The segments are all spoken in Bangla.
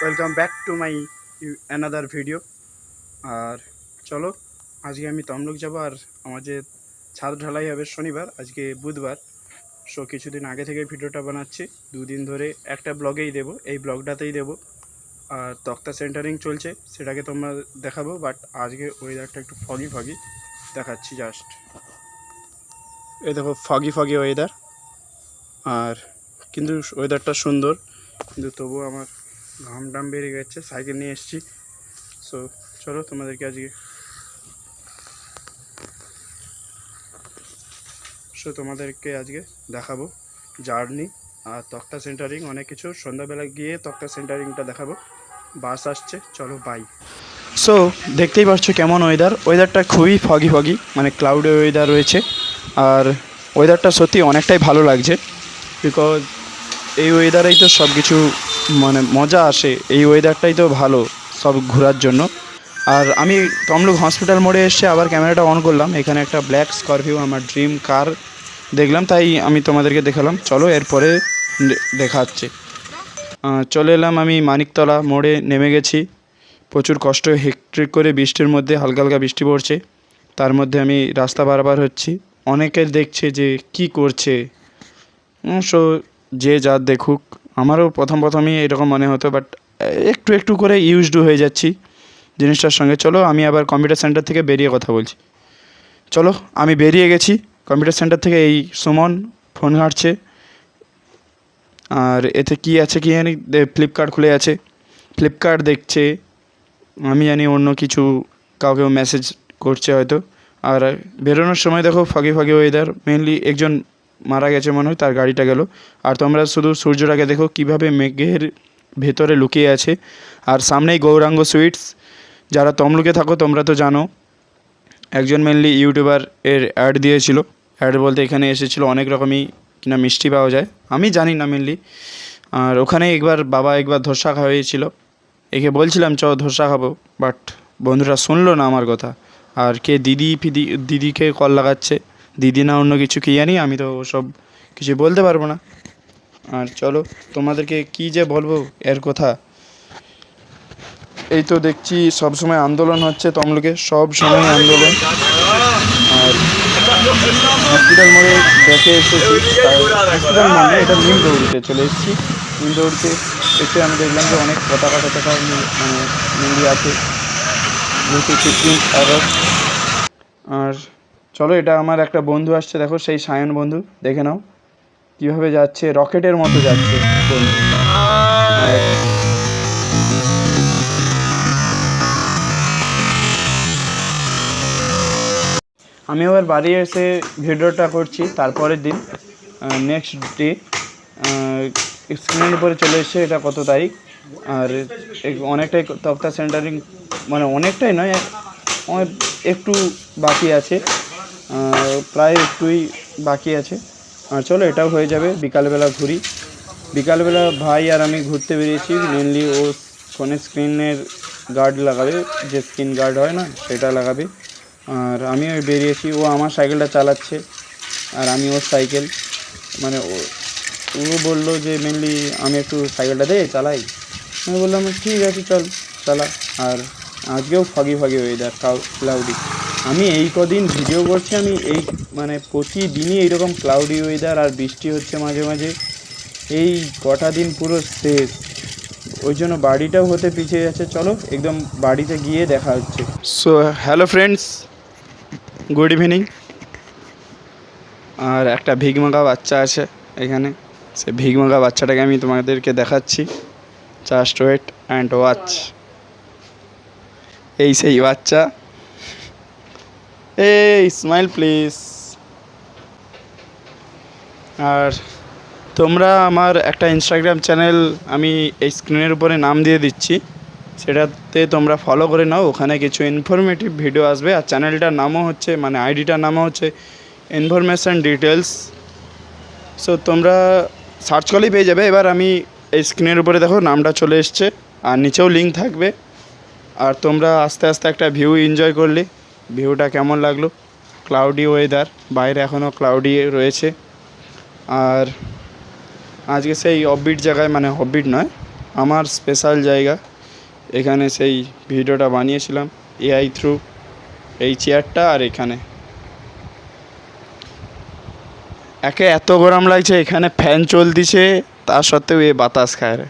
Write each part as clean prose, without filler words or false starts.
Welcome back to my another video. আর চলো, আজকে আমি তমলুক যাব। আর আমার যে ছাদ ঢালাই হবে শনিবার, আজকে বুধবার। সো কিছুদিন আগে থেকে ভিডিওটা বানাচ্ছি, দুদিন ধরে একটা ব্লগেই দেবো, এই ব্লগটাতেই দেবো। আর তক্তা সেন্টারিং চলছে, সেটাকে তোমরা দেখাবো। বাট আজকে ওয়েদারটা একটু ফগি ফগি দেখাচ্ছি জাস্ট। এই দেখো, ফগি ফগি ওয়েদার। আর কিন্তু ওয়েদারটা সুন্দর, কিন্তু তবুও আমার ঘাম টাম বেরিয়ে গেছে, সাইকেল নিয়ে এসেছি। সো চলো তোমাদেরকে আজকে দেখাবো জার্নি আর তক্তা সেন্টারিং, অনেক কিছু। সন্ধ্যাবেলা গিয়ে তক্তা সেন্টারিংটা দেখাবো। বাস আসছে, চলো বাই। সো দেখতেই পাচ্ছ কেমন ওয়েদারটা খুবই ফগি ফগি, মানে ক্লাউডি ওয়েদার রয়েছে। আর ওয়েদারটা সত্যি অনেকটাই ভালো লাগছে, বিকজ এই ওয়েদারেই তো সব কিছু মানে মজা আসে। এই ওয়েদারটাই তো ভালো সব ঘোরার জন্য। আর আমি তমলুক হসপিটাল মোড়ে এসে আবার ক্যামেরাটা অন করলাম, এখানে একটা ব্ল্যাক স্করপিও আমার ড্রিম কার দেখলাম, তাই আমি তোমাদেরকে দেখালাম। চলো এরপরে দেখাচ্ছে। চলে এলাম, আমি মানিকতলা মোড়ে নেমে গেছি। প্রচুর কষ্ট, হেক্ট্রিক করে বৃষ্টির মধ্যে, হালকা হালকা বৃষ্টি পড়ছে, তার মধ্যে আমি রাস্তা পারাপার হচ্ছি। অনেকে দেখছে যে কি করছে, সো যে যা দেখুক। আমারও প্রথমই এরকম মনে হতো, বাট একটু একটু করে ইউজড হয়ে যাচ্ছি জিনিসটার সঙ্গে। চলো আমি আবার কম্পিউটার সেন্টার থেকে বেরিয়ে কথা বলছি। চলো আমি বেরিয়ে গেছি কম্পিউটার সেন্টার থেকে। এই সুমন ফোন ঘাঁটছে, আর এতে কি আছে কি জানি, ফ্লিপকার্ট খুলে আছে, ফ্লিপকার্ট দেখছে। আমি জানি অন্য কিছু, কাউকে মেসেজ করছে হয়তো। আর বেরোনোর সময় দেখো ফাঁকি ফাঁকি ওয়েদার, মেনলি একজন মারা গেছে মনে হয়, তার গাড়িটা গেল। আর তোমরা শুধু সূর্যটাকে দেখো কীভাবে মেঘের ভেতরে লুকিয়ে আছে। আর সামনেই গৌরাঙ্গ সুইটস, যারা তমলুকে থাকো তোমরা তো জানো, একজন মেনলি ইউটিউবার এর অ্যাড দিয়েছিল। অ্যাড বলতে এখানে এসেছিলো অনেক রকমই কিনা মিষ্টি পাওয়া যায়, আমি জানি না মেনলি। আর ওখানে বাবা একবার ধোসা খাওয়িয়েছিল, একে বলছিলাম চ ধোসা খাবো, বাট বন্ধুরা শুনলো না আমার কথা। আর কে দিদিকে কল লাগাচ্ছে, দিদি না অন্য কিছু কি জানি, আমি তো ওসব কিছু বলতে পারবো না। আর চলো তোমাদেরকে কি যে বলবো এর কথা। এই তো দেখছি সব সময় আন্দোলন হচ্ছে তমলুকে, সব সময় আন্দোলন। আর হসপিটাল মোড়ে দেখে এসেছি, হসপিটাল মানে এটা নিম দৌড়িতে চলে এসেছি। নিম দৌড়িতে এসে আমি দেখলাম যে অনেক পতাকা মানে মেনলি আছে, যেহেতু 15 আগস্ট। আর চলো, এটা আমার একটা বন্ধু আসছে, দেখো সেই সায়ন বন্ধু, দেখে নাও কীভাবে যাচ্ছে, রকেটের মতো যাচ্ছে বন্ধু। আমি আবার বাড়ি এসে ভিডিওটা করছি তারপরের দিন, নেক্সট ডে। স্ক্রিনের উপরে চলে এসছে এটা কত তারিখ। আর অনেকটাই তক্তা সেন্টারিং, মানে অনেকটাই নয়, একটু বাকি আছে, প্রায় একটুই বাকি আছে। আর চলো এটাও হয়ে যাবে, বিকালবেলা ঘুরি। বিকালবেলা ভাই আর আমি ঘুরতে বেরিয়েছি, মেনলি ও ফোনের স্ক্রিনের গার্ড লাগাবে, যে স্ক্রিন গার্ড হয় না সেটা লাগাবে। আর আমিও বেরিয়েছি, ও আমার সাইকেলটা চালাচ্ছে আর আমি ওর সাইকেল, মানে ও বললো যে মেনলি আমি একটু সাইকেলটা দে চালাই। আমি বললাম ঠিক আছে চল চালা। আর আজকেও ফাগি ওয়েদার, ক্লাউডি। আমি এই কদিন ভিডিও করছি, আমি এই মানে প্রতিদিনই এইরকম ক্লাউডি ওয়েদার, আর বৃষ্টি হচ্ছে মাঝে মাঝে। এই কটা দিন পুরো শেষ, ওই জন্য বাড়িটাও হতে পিছিয়ে যাচ্ছে। চলো একদম বাড়িতে গিয়ে দেখা হচ্ছে। So hello friends, good evening. আর একটা ভিগমাগা বাচ্চা আছে এখানে, সে ভিগমাগা বাচ্চাটাকে আমি তোমাদেরকে দেখাচ্ছি। Just wait and watch. এই সেই বাচ্চা, এই স্মাইল প্লিজ। আর তোমরা আমার একটা ইনস্টাগ্রাম চ্যানেল আমি এই স্ক্রিনের উপরে নাম দিয়ে দিচ্ছি, সেটাতে তোমরা ফলো করে নাও, ওখানে কিছু ইনফরমেটিভ ভিডিও আসবে। আর চ্যানেলটার নামও হচ্ছে, মানে আইডিটার নামও হচ্ছে ইনফরমেশান ডিটেলস। সো তোমরা সার্চ করলেই পেয়ে যাবে। এবার আমি এই স্ক্রিনের উপরে দেখো নামটা চলে এসছে, আর নিচেও লিঙ্ক থাকবে। আর তোমরা আস্তে আস্তে একটা ভিউ এনজয় করলে, ভিউটা কেমন লাগলো। ক্লাউডি ওয়েদার, বাইরে এখনও ক্লাউডি রয়েছে। আর আজকে সেই অফবিট জায়গায়, মানে অফবিট নয়, আমার স্পেশাল জায়গা। এখানে সেই ভিডিওটা বানিয়েছিলাম এআই থ্রু। এই চেয়ারটা আর এখানে একে এত গরম লাগছে, এখানে ফ্যান চলতিছে, তা সত্ত্বেও এ বাতাস খায় রে।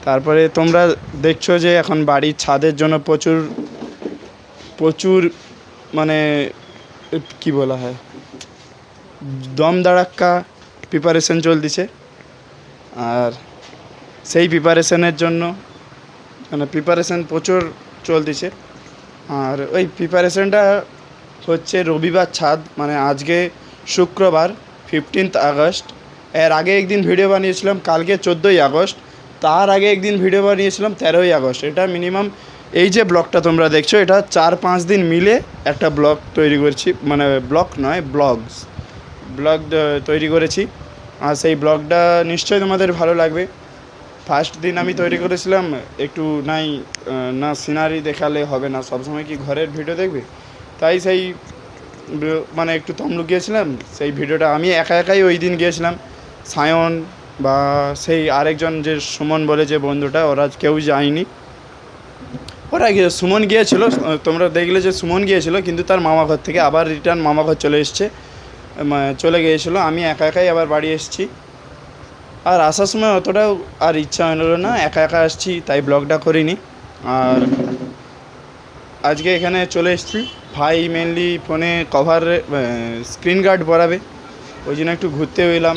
তারপরে তোমরা দেখছো যে এখন বাড়ির ছাদের জন্য প্রচুর প্রচুর মানে কি বলা হয়, দম দাঁড়াক্কা প্রিপারেশন চলতিছে। আর সেই প্রিপারেশনের জন্য মানে প্রিপারেশন প্রচুর চলতিছে। আর ওই প্রিপারেশনটা হচ্ছে রবিবার ছাদ, মানে আজকে শুক্রবার 15 আগস্ট। এর আগে একদিন ভিডিও বানিয়েছিলাম কালকে 14ই আগস্ট। তার আগে একদিন ভিডিও বানিয়েছিলাম 13ই আগস্ট। এটা মিনিমাম এই যে ব্লগটা তোমরা দেখছো, এটা 4-5 দিন মিলে একটা ব্লগ তৈরি করেছি, মানে ব্লগ নয় ব্লগ তৈরি করেছি। আর সেই ব্লগটা নিশ্চয়ই তোমাদের ভালো লাগবে। ফার্স্ট দিন আমি তৈরি করেছিলাম একটু না সিনারি দেখালে হবে না, সবসময় কি ঘরের ভিডিও দেখবে, তাই সেই মানে একটু তমলুক গিয়েছিলাম। সেই ভিডিওটা আমি একা একাই ওই দিন গিয়েছিলাম। সায়ন বা সেই আরেকজন যে সুমন বলে যে বন্ধুটা, ওরা কেউ যায়নি। সুমন গিয়েছিল, তোমরা দেখলে যে সুমন গিয়েছিল, কিন্তু তার মামা ঘর থেকে আবার রিটার্ন মামা ঘর চলে গিয়েছিলো। আমি একা একাই আবার বাড়ি এসেছি। আর আসার সময় অতটাও আর ইচ্ছা হলো না, একা একা আসছি তাই ব্লগটা করিনি। আর আজকে এখানে চলে এসেছি, ভাই মেনলি ফোনে স্ক্রিন গার্ড পরাবে, ওই জন্য একটু ঘুরতে এলাম।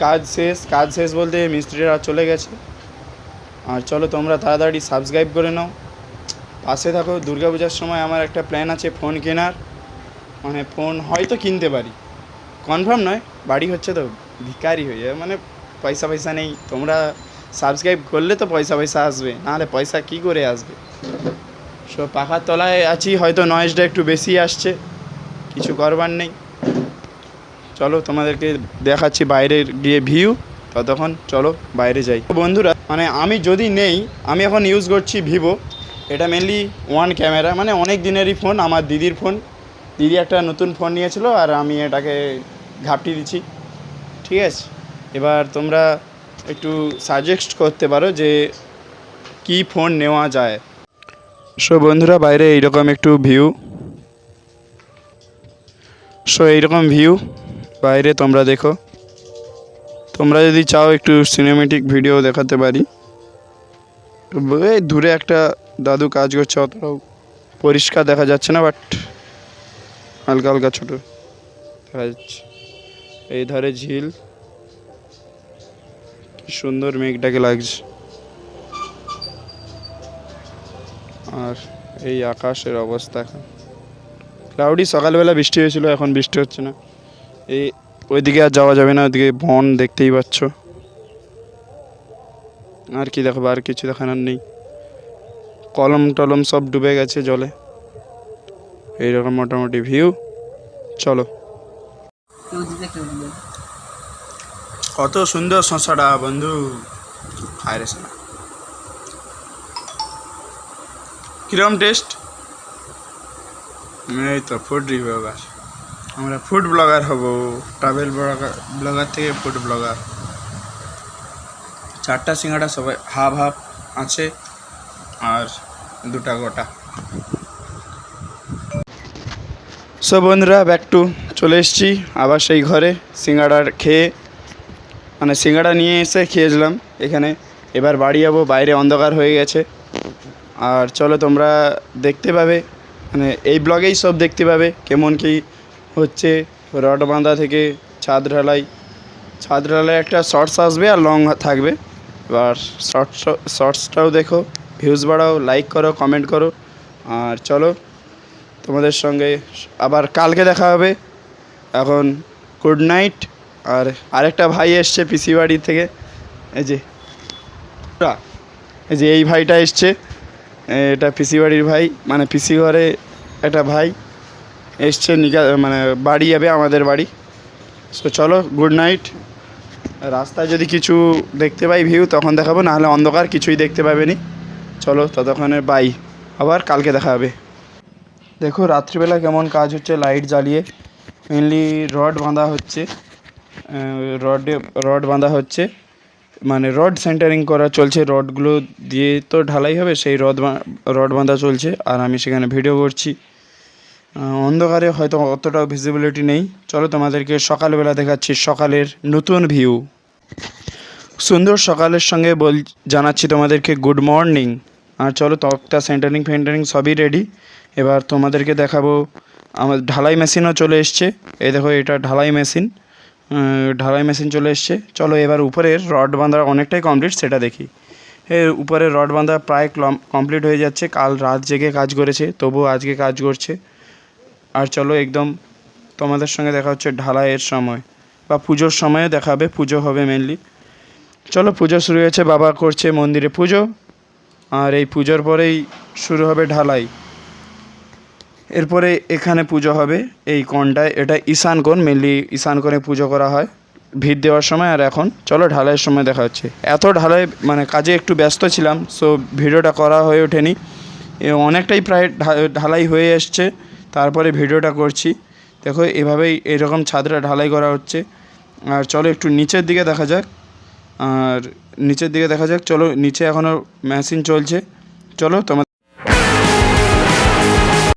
কাজ শেষ বলতে মিস্ত্রিরা চলে গেছে। আর চলো তোমরা তাড়াতাড়ি সাবস্ক্রাইব করে নাও, পাশে থাকো। দুর্গাপূজার সময় আমার একটা প্ল্যান আছে ফোন কেনার, মানে ফোন হয়তো কিনতে পারি, কনফার্ম নয়। বাড়ি হচ্ছে তো ভিখারি হয়ে যাবে, মানে পয়সা নেই। তোমরা সাবস্ক্রাইব করলে তো পয়সা আসবে, নাহলে পয়সা কী করে আসবে। সো পাখার তলায় আছি, হয়তো নয়েজটা একটু বেশি আসছে, কিছু করবার নেই। চলো তোমাদেরকে দেখাচ্ছি বাইরের গিয়ে ভিউ, ততক্ষণ চলো বাইরে যাই। বন্ধুরা মানে আমি এখন ইউজ করছি ভিভো। এটা মেনলি ওয়ান ক্যামেরা, মানে অনেক দিনেরই ফোন, আমার দিদির ফোন। দিদি একটা নতুন ফোন নিয়েছিল আর আমি এটাকে ঘাপটি দিচ্ছি, ঠিক আছে। এবার তোমরা একটু সাজেস্ট করতে পারো যে কি ফোন নেওয়া যায়। সো বন্ধুরা বাইরে এইরকম একটু ভিউ, এইরকম ভিউ বাইরে তোমরা দেখো। তোমরা যদি চাও একটু সিনেমেটিক ভিডিও দেখাতে পারি। এই দূরে একটা দাদু কাজ করছে, অতটাও পরিষ্কার দেখা যাচ্ছে না, বাট হালকা হালকা ছোটো দেখা যাচ্ছে। এই ধারে ঝিল, কি সুন্দর মেঘটাকে লাগছে। আর এই আকাশের অবস্থা এখন ক্লাউডি, সকালবেলা বৃষ্টি হয়েছিল, এখন বৃষ্টি হচ্ছে না। ওইদিকে আর যাওয়া যাবে না, ওইদিকে বন দেখতেই পাচ্ছ। আর কি দেখো, আর কিছু দেখানোর নেই। কলম টলম সব ডুবে গেছে জলে। এইরকম মোটামুটি ভিউ। চলো। কত সুন্দর শশাটা বন্ধু, খায় রে শোনা। কিরকম টেস্ট? এই তো ফুড রিভিউয়ার, আমরা ফুড ব্লগার হব, ট্রাভেল ব্লগার থেকে ফুড ব্লগার। 4টা সিঙ্গাড়া সবাই হাফ আছে, আর 2টা গোটা। সব বন্ধুরা ব্যাক টু চলে এসেছি আবার সেই ঘরে। সিঙ্গাড়া নিয়ে এসে খেয়েছিলাম এখানে। এবার বাড়ি যাবো, বাইরে অন্ধকার হয়ে গেছে। আর চলো তোমরা দেখতে পাবে, মানে এই ব্লগেই সব দেখতে পাবে কেমন কি হচ্ছে। রড বাঁধা থেকে ছাদ ঢালাই একটা শর্টস আসবে আর লং থাকবে। এবার শর্টসটাও দেখো, ভিউজ বাড়াও, লাইক করো, কমেন্ট করো। আর চলো তোমাদের সঙ্গে আবার কালকে দেখা হবে। এখন গুড নাইট। আর আরেকটা ভাই এসছে পিসি বাড়ি থেকে, এই যে এই ভাইটা এসছে, এটা পিসি বাড়ির ভাই, মানে পিসি ঘরে একটা ভাই এসছে, মানে বাড়ি যাবে আমাদের বাড়ি। সো চলো গুড নাইট। রাস্তায় যদি কিছু দেখতে পাই ভিউ তখন দেখাবো, নাহলে অন্ধকার কিছুই দেখতে পাবে নি। চলো ততক্ষণে বাই, আবার কালকে দেখা হবে। দেখো রাত্রিবেলা কেমন কাজ হচ্ছে লাইট জ্বালিয়ে। মেনলি রড বাঁধা হচ্ছে, মানে রড সেন্টারিং করা চলছে, রডগুলো দিয়ে তো ঢালাই হবে, সেই রড বাঁধা চলছে আর আমি সেখানে ভিডিও করছি। অন্ধকারে হয়তো অতটাও ভিজিবিলিটি নেই। চলো তোমাদেরকে সকালবেলা দেখাচ্ছি সকালের নতুন ভিউ। সুন্দর সকালের সঙ্গে জানাচ্ছি তোমাদেরকে গুড মর্নিং। আর চলো তক্তা সেন্টারিং ফেন্টারিং সবই রেডি। এবার তোমাদেরকে দেখাবো আমার ঢালাই মেশিনও চলে এসছে। এই দেখো এটা ঢালাই মেশিন চলে এসছে। চলো এবার উপরের রড বাঁধা অনেকটাই কমপ্লিট, সেটা দেখি। উপরের রড বাঁধা প্রায় কমপ্লিট হয়ে যাচ্ছে। কাল রাত জেগে কাজ করেছে, তবুও আজকে কাজ করছে। আর চলো একদম তোমাদের সঙ্গে দেখা হচ্ছে ঢালাইয়ের সময় বা পুজোর সময়ও দেখাবে, পুজো হবে মেনলি। চলো পুজো শুরু হয়েছে, বাবা করছে মন্দিরে পুজো, আর এই পুজোর পরেই শুরু হবে ঢালাই। এরপরে এখানে পুজো হবে এই কোণটায়, এটা ঈশান কোণ, মেনলি ঈশান কোণে পুজো করা হয় ভিড় দেওয়ার সময়। আর এখন চলো ঢালাইয়ের সময় দেখা হচ্ছে। এত ঢালাই মানে কাজে একটু ব্যস্ত ছিলাম, সো ভিডিওটা করা হয়ে ওঠেনি। অনেকটাই প্রায় ঢালাই হয়ে এসছে, তারপরে ভিডিওটা করছি। দেখো এভাবেই এরকম ছাদটা ঢালাই করা হচ্ছে। আর চলো একটু নিচের দিকে দেখা যাক। চলো নিচে এখনও মেশিন চলছে। চলো তোমার